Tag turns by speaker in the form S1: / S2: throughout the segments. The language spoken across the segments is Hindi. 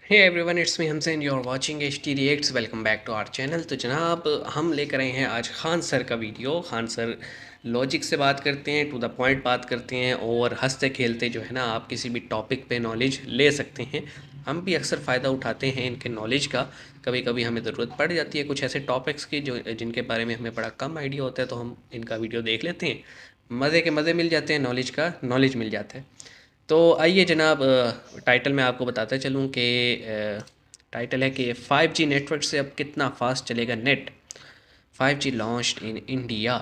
S1: हे एवरीवन, इट्स मी हमसेन, you are watching H T reacts. Welcome back to our channel. तो जनाब, हम लेकर आए हैं आज खान सर का वीडियो। खान सर लॉजिक से बात करते हैं, टू द पॉइंट बात करते हैं और हंसते खेलते जो है ना, आप किसी भी टॉपिक पे नॉलेज ले सकते हैं। हम भी अक्सर फ़ायदा उठाते हैं इनके नॉलेज का। कभी कभी हमें ज़रूरत पड़ जाती है कुछ ऐसे टॉपिक्स की जो जिनके बारे में हमें बड़ा कम आइडिया होता है, तो हम इनका वीडियो देख लेते हैं। मज़े के मज़े मिल जाते हैं, नॉलेज का नॉलेज मिल जाता है। तो आइए जनाब, टाइटल मैं आपको बताता चलूँ कि टाइटल है कि 5G नेटवर्क से अब कितना फास्ट चलेगा net. 5G launched in India.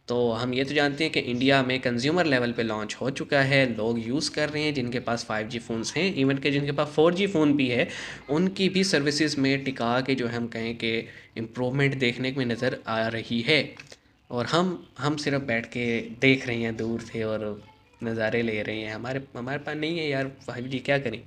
S1: तो हम ये तो जानते हैं कि इंडिया में कंज्यूमर लेवल पे लॉन्च हो चुका है, लोग यूज़ कर रहे हैं जिनके पास 5G फ़ोन्स हैं। इवन के जिनके पास 4G फ़ोन भी है, उनकी भी सर्विसेज में टिका के जो हम कहें कि इम्प्रूवमेंट देखने में नज़र आ रही है। और हम सिर्फ बैठ के देख रहे हैं दूर से और नज़ारे ले रहे हैं। हमारे हमारे पास नहीं है यार 5G, क्या करें।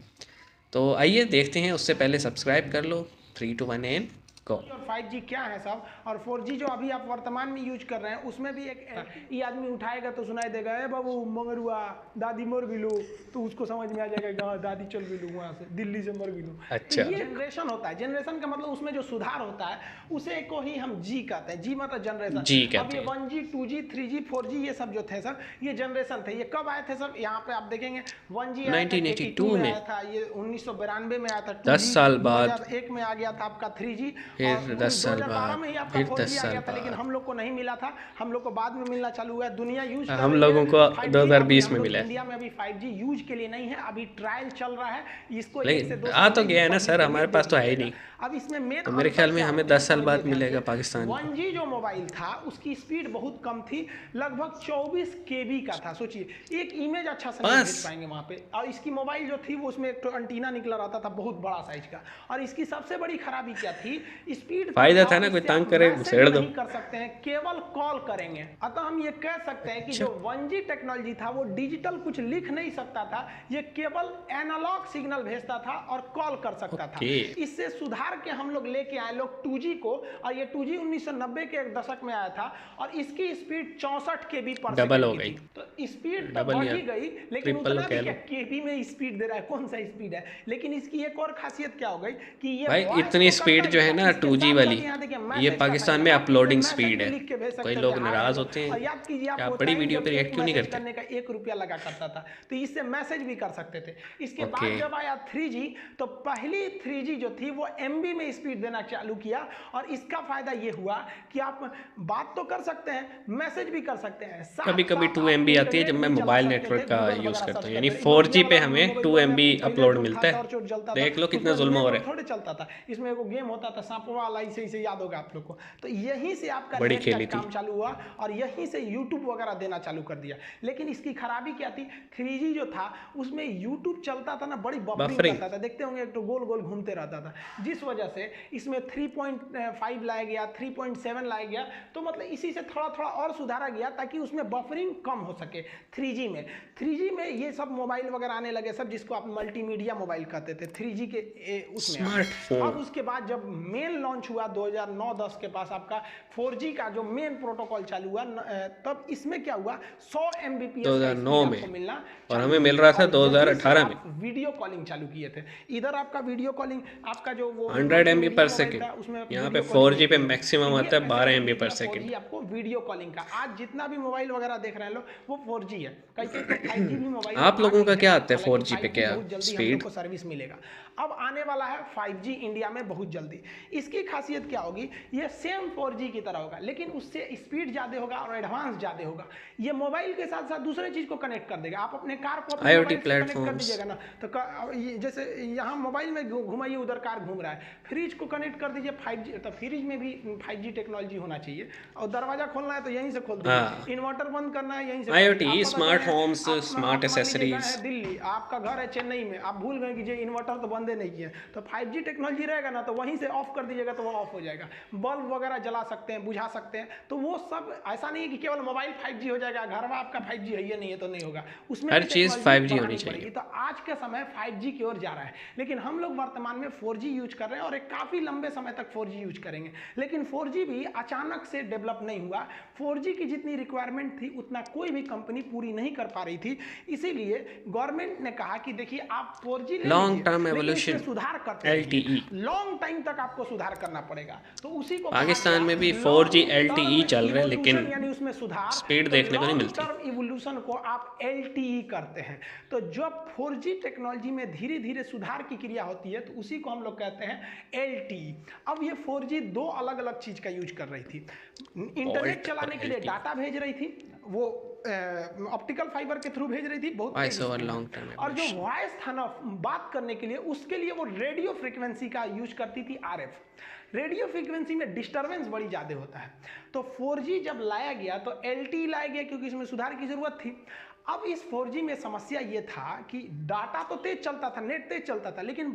S1: तो आइए देखते हैं, उससे पहले सब्सक्राइब कर लो। 3 2 1 एंड गो।
S2: और 5G क्या है साहब, और 4G जो अभी आप वर्तमान में यूज कर रहे हैं उसमें भी एक ये आदमी उठाएगा तो सुनाई देगा, ए बाबू मंगरुआ दादी मर भी लो, तो उसको समझ में आ जाएगा कि हाँ दादी चल भी लूँ, वहाँ से दिल्ली से मर भी लूँ। तो
S1: अच्छा।
S2: ये जनरेशन होता है। जनरेशन का मतलब उसमें जो सुधार होता है उसे को ही हम जी कहते हैं। जी मतलब जनरेशन।
S1: जी
S2: अब
S1: कहते
S2: ये
S1: हैं।
S2: 1G 2G 3G 4G ये सब जो थे सर, ये जनरेशन थे। ये कब आए थे सब, यहाँ पे आप देखेंगे 1G आया था 82
S1: 1982
S2: में,
S1: में।
S2: आया था ये 1992 में, आया था
S1: 10
S2: 2G
S1: साल बाद।
S2: 2001 में आ गया था आपका 3G, और
S1: फिर 10 साल
S2: 2012 में
S1: बाद।
S2: ही आपका
S1: फिर
S2: 4G
S1: 10
S2: आ
S1: साल
S2: गया था, लेकिन
S1: बाद।
S2: हम लोग को नहीं मिला था। हम लोग को बाद में मिलना चालू हुआ है। दुनिया यूज कर
S1: हम
S2: रही है
S1: लोगों को
S2: 5G। अभी
S1: 2020
S2: हम
S1: में
S2: लोग
S1: मिला है।
S2: इंडिया में अभी 5G यूज के लिए नहीं है, अभी ट्रायल चल रहा है। इसको 1 से 2
S1: लेकिन आ
S2: साल
S1: तो
S2: में ये
S1: गया है ना
S2: पब्लिक
S1: सर,
S2: के लिए
S1: हमारे
S2: दे
S1: पास तो
S2: दिया
S1: है ही
S2: जाएगा।
S1: नहीं।
S2: अब इसमें मेन
S1: तो मेरे
S2: अंतर
S1: ख्याल में
S2: क्या
S1: हमें
S2: होते हैं
S1: 10 साल
S2: समझिए
S1: बाद
S2: ध्यान
S1: मिलेगा
S2: से।
S1: पाकिस्तान को।
S2: 1G जो मोबाइल था उसकी स्पीड बहुत कम थी, लगभग 24 KB का था। सोचिए एक इमेज अच्छा से नहीं भेज
S1: बस
S2: पाएंगे वहां पे। और इसकी मोबाइल जो थी वो उसमें एक तो अंटीना निकला रहता था बहुत बड़ा साइज का। और इसकी सबसे बड़ी खराबी क्या थी, स्पीड कम
S1: फायदा
S2: था
S1: था
S2: और
S1: ना, कोई
S2: इससे
S1: तंग
S2: आप
S1: करे
S2: मैसेज
S1: घुसेड़ दो।
S2: नहीं कर सकते हैं, केवल कॉल करेंगे। अतः हम ये कह सकते हैं कि
S1: अच्छा।
S2: जो 1G टेक्नोलॉजी था वो डिजिटल कुछ लिख नहीं सकता था, ये केवल एनालॉग सिग्नल भेजता था और कॉल कर सकता था।
S1: ओके।
S2: इससे सुधार के हम लोग लेके आए लोग 2G को, और ये 2G 1990 के एक दशक में आया था, और इसकी स्पीड 64 KB पर
S1: डबल
S2: सेकंड
S1: हो
S2: की
S1: गई।
S2: थी। तो स्पीड तो
S1: डबल
S2: बढ़
S1: या
S2: ही गई, लेकिन
S1: ट्रिपल
S2: उतना भी
S1: कह
S2: क्या
S1: लो।
S2: केबी में स्पीड दे रहा है, कौन सा स्पीड है। लेकिन इसकी एक और खासियत क्या हो गई कि ये
S1: भाई
S2: वॉइस
S1: इतनी
S2: तो करता
S1: स्पीड
S2: ही
S1: जो है
S2: था,
S1: ना
S2: इसके
S1: 2G
S2: साथ साथ
S1: वाली,
S2: यहाँ देखिए
S1: ये
S2: मैसेज का
S1: पाकिस्तान
S2: फायदा।
S1: में
S2: आप इससे
S1: अपलोडिंग
S2: मैसेज
S1: स्पीड
S2: भी
S1: है।
S2: लिख के भेज
S1: कोई
S2: सकते थे,
S1: लोग
S2: हाय
S1: नाराज़
S2: हेलो।
S1: होते हैं
S2: और याद कीजिए
S1: कि
S2: आप वो
S1: आप बड़ी
S2: टाइम
S1: वीडियो
S2: जब
S1: पे
S2: एक
S1: रिएक्ट क्यों नहीं
S2: मैसेज
S1: करते।
S2: करने का 1 रुपया लगा करता था, तो इससे मैसेज भी कर सकते थे। इसके
S1: ओके।
S2: बाद जब आया 3G, तो पहली 3G जो थी वो MB में स्पीड देना चालू किया। और इसका फायदा ये हुआ कि आप बात तो कर सकते हैं, मैसेज भी कर सकते हैं,
S1: कभी
S2: साथ
S1: कभी
S2: साथ
S1: टू
S2: आप
S1: एम बी आती है जब
S2: इंटरनेट
S1: मैं
S2: भी चला
S1: मोबाइल
S2: सकते थे
S1: नेटवर्क का
S2: गूगल
S1: यूज़
S2: वगैरह
S1: करता
S2: सर्च
S1: हूँ, यानी
S2: करते थे।
S1: फोर
S2: नोकिया
S1: जी पे
S2: वाला
S1: हमें टू
S2: मोबाइल
S1: एम
S2: में
S1: बी
S2: पहले
S1: अपलोड
S2: जो था
S1: मिलता है।
S2: टॉर्च चलता था,
S1: देख लो
S2: तो
S1: कितना
S2: उसमें
S1: जुल्म हो
S2: नेटवर्क
S1: रहा
S2: थोड़े चलता था। इसमें एक गेम होता था सांपों वाला, इसे याद होगा आप लोग को। तो यहीं से आपका
S1: है। बड़ी
S2: नेट का
S1: खेली थी।
S2: काम चालू हुआ, और यहीं से यूट्यूब वगैरह देना चालू कर दिया। लेकिन इसकी खराबी क्या थी, 3G जो था उसमें यूट्यूब चलता था ना, बड़ी बफरिंग
S1: बफरिंग।
S2: करता था। देखते होंगे एक तो गोल गोल घूमते रहता था, जिस वजह से इसमें 3.5 लाया गया, 3.7 लाया गया। तो मतलब इसी से थोड़ा थोड़ा और सुधारा गया ताकि उसमें बफरिंग कम हो सके। 3G में 3G में ये सब मोबाइल वगैरह आने लगे सब, जिसको आप मल्टीमीडिया मोबाइल कहते थे, 3G के उसमें आ गए। अब
S1: स्मार्टफोन।
S2: उसके बाद जब मेन लॉन्च हुआ 2009-10 के पास आपका 4G का जो मेन प्रोटोकॉल चालू हुआ, तब इसमें क्या हुआ, 100 Mbps का स्पीड
S1: 2009
S2: आपको
S1: में।
S2: मिलना
S1: और
S2: चालू
S1: हमें
S2: हुई।
S1: मिल रहा था
S2: और यहीं से
S1: 2018 में।
S2: आप वीडियो कॉलिंग चालू किए थे। इधर आपका वीडियो कॉलिंग, आपका जो वो
S1: 100 MB
S2: मल्टीमीडिया
S1: पर
S2: मोबाइल
S1: सेकेंड।
S2: था उसमें
S1: यहाँ पे
S2: वीडियो कॉलिंग
S1: फोर
S2: नहीं
S1: जी पे
S2: किए थे। तो
S1: मैक्सिमम
S2: ये
S1: आता है 12 MB
S2: फैसिलिटी
S1: पर
S2: दिया
S1: सेकेंड।
S2: 4G आपको वीडियो कॉलिंग का। आज जितना भी मोबाइल वगैरह देख रहे हैं लोग वो 4G है। कई कई तो 5G भी मोबाइल
S1: आप
S2: आ
S1: लोगों
S2: गई
S1: का
S2: है,
S1: क्या आता है
S2: हालांकि
S1: 4G पे,
S2: 5G
S1: क्या
S2: बहुत जल्दी हम लोग
S1: स्पीड?
S2: को सर्विस मिलेगा। अब आने वाला है 5G इंडिया में बहुत जल्दी। इसकी खासियत क्या होगी, ये सेम 4G की तरह होगा, लेकिन उससे स्पीड ज़्यादा होगा और एडवांस ज़्यादा होगा। ये मोबाइल के साथ साथ दूसरे चीज़ को कनेक्ट कर देगा। आप अपने कार को अपने
S1: IoT
S2: मोबाइल से कनेक्ट कर
S1: प्लेटफॉर्म्स।
S2: दीजिएगा ना, तो जैसे यहाँ मोबाइल में घुमाइए, उधर कार घूम रहा है, फ्रिज को कनेक्ट कर दीजिए 5G, तो फ्रिज में भी 5G टेक्नोलॉजी होना चाहिए। और दरवाजा खोलना है तो यहीं से खोल दीजिए,
S1: हाँ।
S2: इन्वर्टर बंद करना है यहीं से कर दीजिए।
S1: IoT
S2: आप पता
S1: स्मार्ट
S2: चले
S1: होम्स,
S2: आप
S1: स्मार्ट
S2: मान लीजिए गए
S1: एसेसरीज।
S2: हैं दिल्ली, आपका घर है चेन्नई में, आप भूल गए कि जो इन्वर्टर तो बंदे नहीं किए, तो 5G टेक्नोलॉजी रहेगा ना, तो वहीं से ऑफ कर दीजिएगा तो वो ऑफ हो जाएगा। बल्ब वगैरह जला सकते हैं, बुझा सकते हैं। तो वो सब ऐसा नहीं है कि केवल मोबाइल 5G हो जाएगा, घर में आपका 5G है ये नहीं है तो नहीं होगा, उसमें
S1: हर
S2: भी
S1: चीज़
S2: टेक्नोलॉजी
S1: 5G होनी
S2: बढ़ानी
S1: चाहिए।
S2: पड़ेगी। तो आज के समय 5G की ओर जा रहा है, लेकिन हम लोग वर्तमान में 4G यूज कर रहे हैं और एक काफ़ी लंबे समय तक 4G यूज करेंगे। लेकिन 4G भी अचानक से डेवलप नहीं हुआ। 4G की जितनी रिक्वायरमेंट थी उतना कोई भी कंपनी पूरी नहीं कर पा रही थी। इसीलिए गवर्नमेंट ने कहा कि देखिए आप 4G ले
S1: लॉन्ग
S2: लीजिए,
S1: टर्म
S2: लेकिन
S1: रेजोल्यूशन
S2: सुधार करते
S1: LTE।
S2: रहिए, लॉन्ग टाइम तक आपको सुधार करना पड़ेगा। तो उसी को
S1: पाकिस्तान में भी 4G LTE चल रहा है, लेकिन
S2: इवोल्यूशन यानी उसमें सुधार,
S1: स्पीड
S2: तो
S1: देखने को नहीं
S2: लॉन्ग
S1: मिलती।
S2: टर्म इवोल्यूशन को आप LTE करते हैं। तो जब 4G टेक्नोलॉजी में धीरे धीरे सुधार की क्रिया होती है तो उसी को हम लोग कहते हैं LTE। अब ये 4G दो अलग अलग चीज का यूज कर रही थी। इंटरनेट
S1: वोल्ट और
S2: चलाने के लिए
S1: LTE,
S2: डाटा भेज रही थी, वो ऑप्टिकल फाइबर के थ्रू भेज रही थी बहुत
S1: वॉइस
S2: तेज
S1: ओवर
S2: स्पीड में।
S1: लॉन्ग टर्म
S2: और जो
S1: एवोल्यूशन।
S2: वॉइस था ना बात करने के लिए, उसके लिए वो रेडियो फ्रीक्वेंसी का यूज करती थी, RF। रेडियो फ्रीक्वेंसी में डिस्टरबेंस बड़ी ज़्यादा होता है। तो 4G जब लाया गया तो LTE लाया गया क्योंकि इसमें सुधार की ज़रूरत थी। अब इस 4G में समस्या ये था कि डाटा तो तेज चलता था, नेट तेज चलता था, लेकिन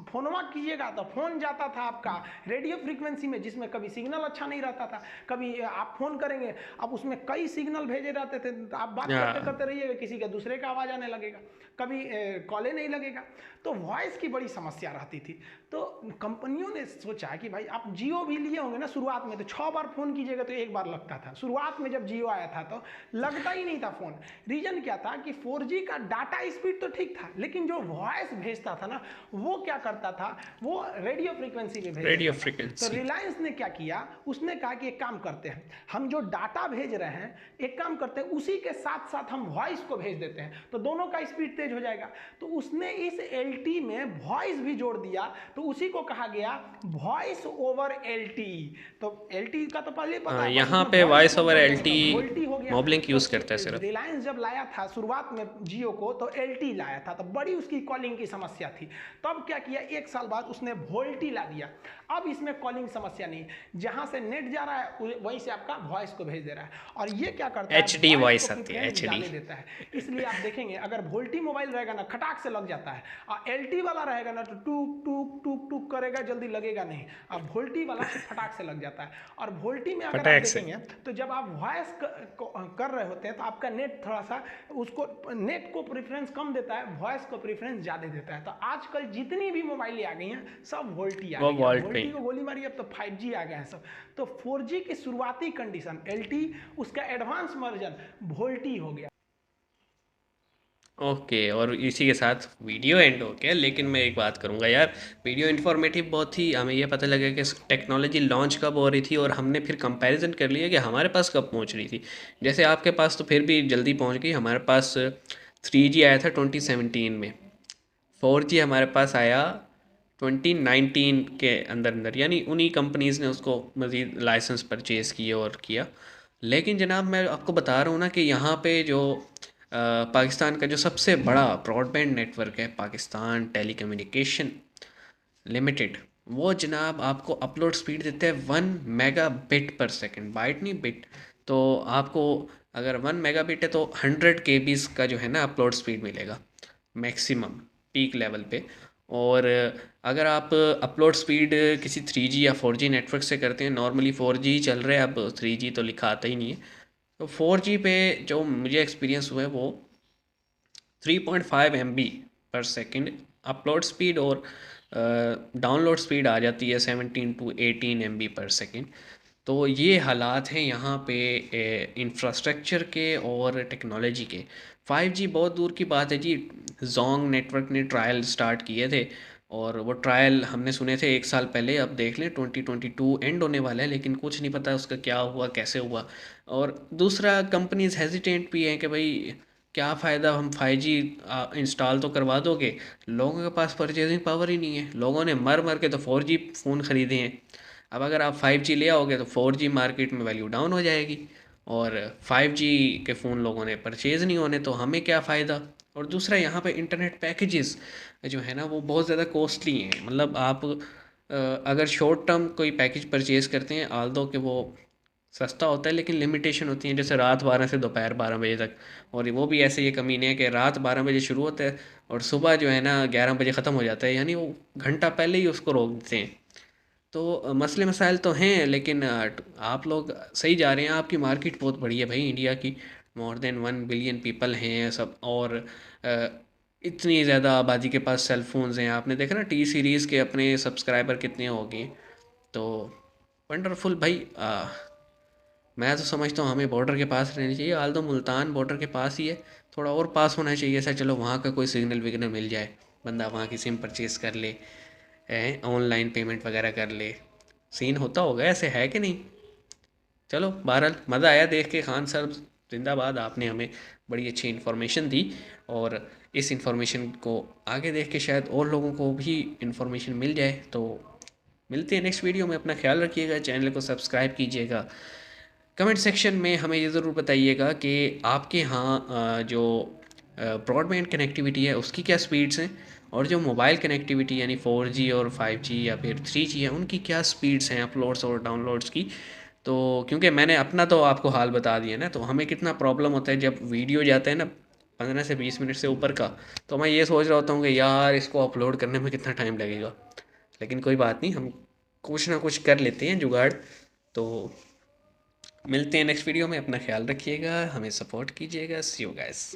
S2: फोनवा कीजिएगा तो फोन जाता था आपका रेडियो फ्रीक्वेंसी में, जिसमें कभी सिग्नल अच्छा नहीं रहता था। कभी आप फोन करेंगे, अब उसमें कई सिग्नल भेजे रहते थे, तो आप बात करते करते रहिएगा, किसी का दूसरे का आवाज़ आने लगेगा, कभी कॉले नहीं लगेगा। तो वॉइस की बड़ी समस्या रहती थी। तो कंपनियों ने सोचा कि भाई आप जियो भी लिए होंगे ना शुरुआत में, तो 6 बार फ़ोन कीजिएगा तो 1 बार लगता था। शुरुआत में जब जियो आया था तो लगता ही नहीं था फ़ोन। रीज़न क्या था कि 4G का डाटा स्पीड तो ठीक था, लेकिन जो वॉइस भेजता था ना, वो क्या करता था, वो रेडियो फ्रीक्वेंसी पे भेज
S1: रेडियो
S2: देता था। तो
S1: फ्रीक्वेंसी।
S2: रिलायंस ने क्या किया, उसने कहा कि एक काम करते हैं, हम जो डाटा भेज रहे हैं, एक काम करते हैं उसी के साथ साथ हम वॉइस को भेज देते हैं, तो दोनों का स्पीड तेज हो जाएगा। तो उसने इस LTE में वॉइस भी जोड़ दिया, तो उसी को कहा गया वॉइस ओवर LTE। तो LTE का तो पहले पता है, बस
S1: यहाँ
S2: उसमें
S1: पे
S2: वॉइस
S1: वॉइस
S2: को
S1: ओवर
S2: जोड़ देंगे तो
S1: LTE
S2: वोल्टी हो गया।
S1: मोबलिंक
S2: तो
S1: यूज़ करता है सिर्फ।
S2: रिलायंस जब लाया था शुरुआत में जियो को, तो LTE लाया था, तो बड़ी उसकी कॉलिंग की समस्या थी। तब क्या किया, 1 साल बाद उसने वोल्टी ला दिया। अब इसमें कॉलिंग समस्या नहीं, जहां से नेट जा रहा है वहीं से आपका वॉइस को भेज दे रहा है। और ये क्या करता है,
S1: HD
S2: वॉइस को
S1: वॉइस आती है,
S2: प्रेफरेंस
S1: HD।
S2: ज्यादा देता है। इसलिए आप देखेंगे अगर वोल्टी मोबाइल रहेगा ना, खटाक से लग जाता है, और LTE वाला रहेगा ना तो टूक टूक टूक टूक करेगा, जल्दी लगेगा नहीं। अब वोल्टी वाला फटाक से लग जाता है। और वोल्टी में अगर आप
S1: फटाक से।
S2: देखेंगे तो जब आप वॉइस कर रहे होते हैं तो आपका नेट थोड़ा सा, उसको नेट को प्रेफरेंस कम देता है, वॉइस को प्रेफरेंस ज़्यादा देता है। तो आजकल जितनी भी मोबाइल आ गई हैं सब वोल्टी आ
S1: वो
S2: गई है। अब
S1: वॉल्ट पे।
S2: वोल्टी को गोली मारी, अब तो 5G आ गया है सब। तो 4G की शुरुआती कंडीशन LTE, उसका एडवांस वर्जन वोल्टी हो गया।
S1: ओके, और इसी के साथ वीडियो एंड हो गया, लेकिन मैं एक बात करूंगा यार, वीडियो इन्फॉर्मेटिव बहुत थी। हमें ये पता लगा कि टेक्नोलॉजी लॉन्च कब हो रही थी, और हमने फिर कंपैरिजन कर लिया कि हमारे पास कब पहुंच रही थी। जैसे आपके पास तो फिर भी जल्दी पहुंच गई, हमारे पास 3G आया था 2017 में, 4G हमारे पास आया 2019 के अंदर अंदर, यानी उन्हीं कंपनीज़ ने उसको मज़ीद लाइसेंस परचेज़ किए और किया। लेकिन जनाब मैं आपको बता रहा हूँ ना कि यहाँ पे जो पाकिस्तान का जो सबसे बड़ा ब्रॉडबैंड नेटवर्क है, पाकिस्तान टेलीकम्युनिकेशन लिमिटेड, वो जनाब आपको अपलोड स्पीड देते हैं 1 मेगाबिट पर सेकेंड, बाइट नहीं बिट। तो आपको अगर 1 मेगाबिट है तो 100 kbs का जो है ना अपलोड स्पीड मिलेगा मैक्सिमम पीक लेवल पे। और अगर आप अपलोड स्पीड किसी 3G या 4G नेटवर्क से करते हैं, नॉर्मली 4G चल रहा है, अब 3G तो लिखा आता ही नहीं है, तो 4G पे जो मुझे एक्सपीरियंस हुआ है वो 3.5 MB/सेकेंड अपलोड स्पीड, और डाउनलोड स्पीड आ जाती है 17 to 18 MB/सेकेंड। तो ये हालात हैं यहाँ पे इंफ्रास्ट्रक्चर के और टेक्नोलॉजी के। 5G बहुत दूर की बात है जी। जोंग नेटवर्क ने ट्रायल स्टार्ट किए थे, और वो ट्रायल हमने सुने थे 1 साल पहले, अब देख लें 2022 एंड होने वाला है, लेकिन कुछ नहीं पता उसका क्या हुआ कैसे हुआ। और दूसरा, कंपनीज हेजिटेंट भी हैं कि भाई क्या फ़ायदा, हम 5G इंस्टॉल तो करवा दोगे, लोगों के पास परचेजिंग पावर ही नहीं है, लोगों ने मर मर के तो 4G फ़ोन ख़रीदे हैं। अब अगर आप 5G ले आओगे तो 4G मार्केट में वैल्यू डाउन हो जाएगी, और 5G के फ़ोन लोगों ने परचेज़ नहीं होने, तो हमें क्या फ़ायदा। और दूसरा, यहाँ पे इंटरनेट पैकेजेस जो है ना वो बहुत ज़्यादा कॉस्टली हैं। मतलब आप अगर शॉर्ट टर्म कोई पैकेज परचेज़ करते हैं, आल दो कि वो सस्ता होता है, लेकिन लिमिटेशन होती है, जैसे रात 12 से दोपहर 12 बजे तक। और वो भी ऐसे ये कमीने हैं कि रात 12 बजे शुरू होता है और सुबह जो है ना 11 बजे ख़त्म हो जाता है, यानी वो घंटा पहले ही उसको रोक देते हैं। तो मसले मसाइल तो हैं, लेकिन आप लोग सही जा रहे हैं। आपकी मार्केट बहुत बड़ी है भाई, इंडिया की मोर देन 1 बिलियन पीपल हैं सब, और अ, इतनी ज़्यादा आबादी के पास सेल फोन्स हैं। आपने देखा ना टी सीरीज़ के अपने सब्सक्राइबर कितने हो गए। तो वंडरफुल भाई। मैं तो समझता हूँ हमें बॉर्डर के पास रहनी चाहिए, हाल तो मुल्तान बॉर्डर के पास ही है, थोड़ा और पास होना चाहिए सर, चलो वहाँ का कोई सिग्नल विग्नल मिल जाए। बंदा वहाँ की सिम परचेज़ कर ले, ऑनलाइन पेमेंट वगैरह कर ले। सीन होता होगा, ऐसे है कि नहीं? चलो बहरहाल मज़ा आया देख के। खान सर जिंदाबाद, आपने हमें बड़ी अच्छी इन्फॉर्मेशन दी, और इस इन्फॉर्मेशन को आगे देख के शायद और लोगों को भी इन्फॉर्मेशन मिल जाए। तो मिलते हैं नेक्स्ट वीडियो में। अपना ख्याल रखिएगा, चैनल को सब्सक्राइब कीजिएगा। कमेंट सेक्शन में हमें ये ज़रूर बताइएगा कि आपके यहाँ जो ब्रॉडबैंड कनेक्टिविटी है उसकी क्या स्पीड्स हैं, और जो मोबाइल कनेक्टिविटी यानी 4G और 5G या फिर 3G है उनकी क्या स्पीड्स हैं अपलोड्स और डाउनलोड्स की। तो क्योंकि मैंने अपना तो आपको हाल बता दिया ना, तो हमें कितना प्रॉब्लम होता है जब वीडियो जाता है ना 15 से 20 मिनट से ऊपर का, तो मैं ये सोच रहा होता हूँ कि यार इसको अपलोड करने में कितना टाइम लगेगा। लेकिन कोई बात नहीं, हम कुछ ना कुछ कर लेते हैं जुगाड़। तो मिलते हैं नेक्स्ट वीडियो में। अपना ख्याल रखिएगा, हमें सपोर्ट कीजिएगा। सी यू गाइस।